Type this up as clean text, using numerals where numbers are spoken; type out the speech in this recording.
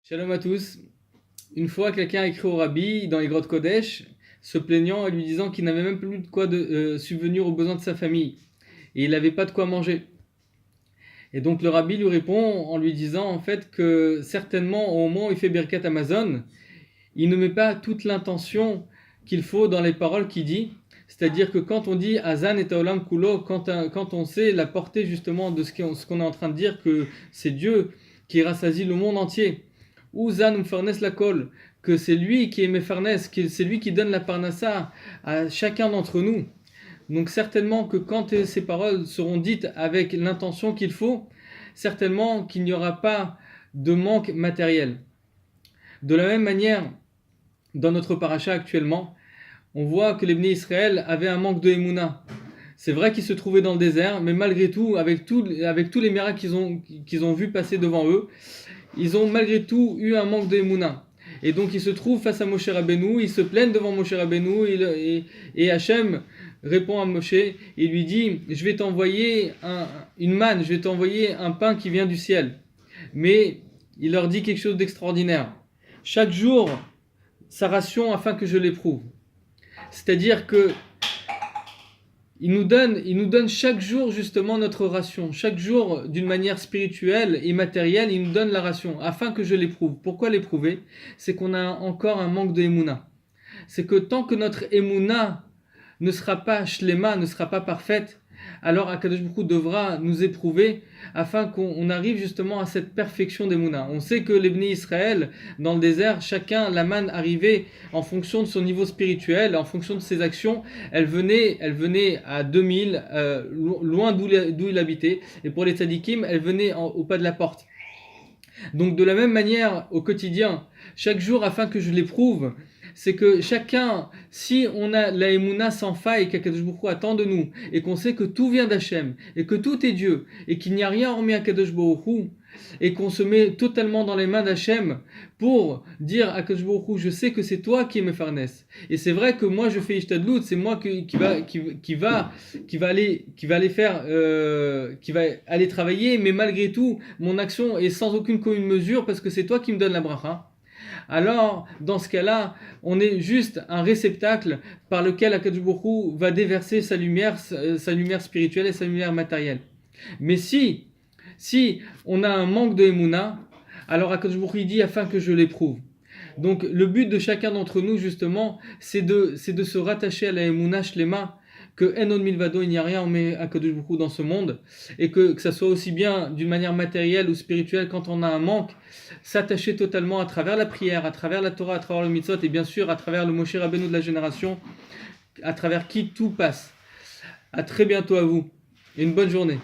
Shalom à tous. Une fois, quelqu'un a écrit au rabbi dans les grottes Kodesh, se plaignant et lui disant qu'il n'avait même plus de quoi subvenir aux besoins de sa famille. Et il n'avait pas de quoi manger. Et donc le rabbi lui répond en lui disant en fait que certainement au moment où il fait Birkat Amazon, il ne met pas toute l'intention qu'il faut dans les paroles qu'il dit. C'est-à-dire que quand on dit Azan et Taolam Kulo, quand on sait la portée justement de ce qu'on est en train de dire, que c'est Dieu qui rassasie le monde entier, ou Zan Umfarnes Lakol, que c'est lui qui est Mefarnes, que c'est lui qui donne la Parnassa à chacun d'entre nous. Donc certainement que quand ces paroles seront dites avec l'intention qu'il faut, certainement qu'il n'y aura pas de manque matériel. De la même manière, dans notre paracha actuellement, on voit que les Bnei Israël avaient un manque de Emouna. C'est vrai qu'ils se trouvaient dans le désert, mais malgré tout, avec tous les miracles qu'ils ont vus passer devant eux, ils ont malgré tout eu un manque de Emouna. Et donc ils se trouvent face à Moshe Rabbeinu, ils se plaignent devant Moshe Rabbeinu, et Hachem répond à Moshe et lui dit « Je vais t'envoyer une manne, je vais t'envoyer un pain qui vient du ciel. » Mais il leur dit quelque chose d'extraordinaire. Chaque jour, sa ration afin que je l'éprouve. C'est-à-dire que il nous donne chaque jour justement notre ration. Chaque jour, d'une manière spirituelle et matérielle, il nous donne la ration afin que je l'éprouve. Pourquoi l'éprouver ? C'est qu'on a encore un manque de Emouna. C'est que tant que notre Emouna ne sera pas shlema, ne sera pas parfaite, alors Akadosh Baruch Hu devra nous éprouver afin qu'on arrive justement à cette perfection d'Emouna. On sait que les Bnei Israël, dans le désert, chacun, la manne arrivait en fonction de son niveau spirituel, en fonction de ses actions, elle venait à 2000, loin d'où il habitait, et pour les tzadikim, elle venait au pas de la porte. Donc de la même manière, au quotidien, chaque jour, afin que je l'éprouve, c'est que chacun, si on a la Emouna sans faille qu'Akadosh Baruch Hu attend de nous, et qu'on sait que tout vient d'Hachem, et que tout est Dieu, et qu'il n'y a rien hormis Akadosh Baruch Hu, et qu'on se met totalement dans les mains d'Hachem pour dire à Akadosh Baruch Hu, je sais que c'est toi qui es Mefarnes. Et c'est vrai que moi je fais Ishtadlut, c'est moi qui va aller travailler, mais malgré tout, mon action est sans aucune commune mesure parce que c'est toi qui me donnes la bracha. Alors, dans ce cas-là, on est juste un réceptacle par lequel Akadosh Baruch Hu va déverser sa lumière spirituelle et sa lumière matérielle. Mais si on a un manque de Emouna, alors Akadosh Baruch Hu dit afin que je l'éprouve. Donc, le but de chacun d'entre nous, justement, c'est de se rattacher à la Emouna Shlema, que Enon Milvado, il n'y a rien mais Akadosh Baruch Hu dans ce monde, et que ça soit aussi bien d'une manière matérielle ou spirituelle quand on a un manque, s'attacher totalement à travers la prière, à travers la Torah, à travers le mitzvot, et bien sûr à travers le Moshe Rabbeinu de la génération, à travers qui tout passe. À très bientôt à vous, et une bonne journée.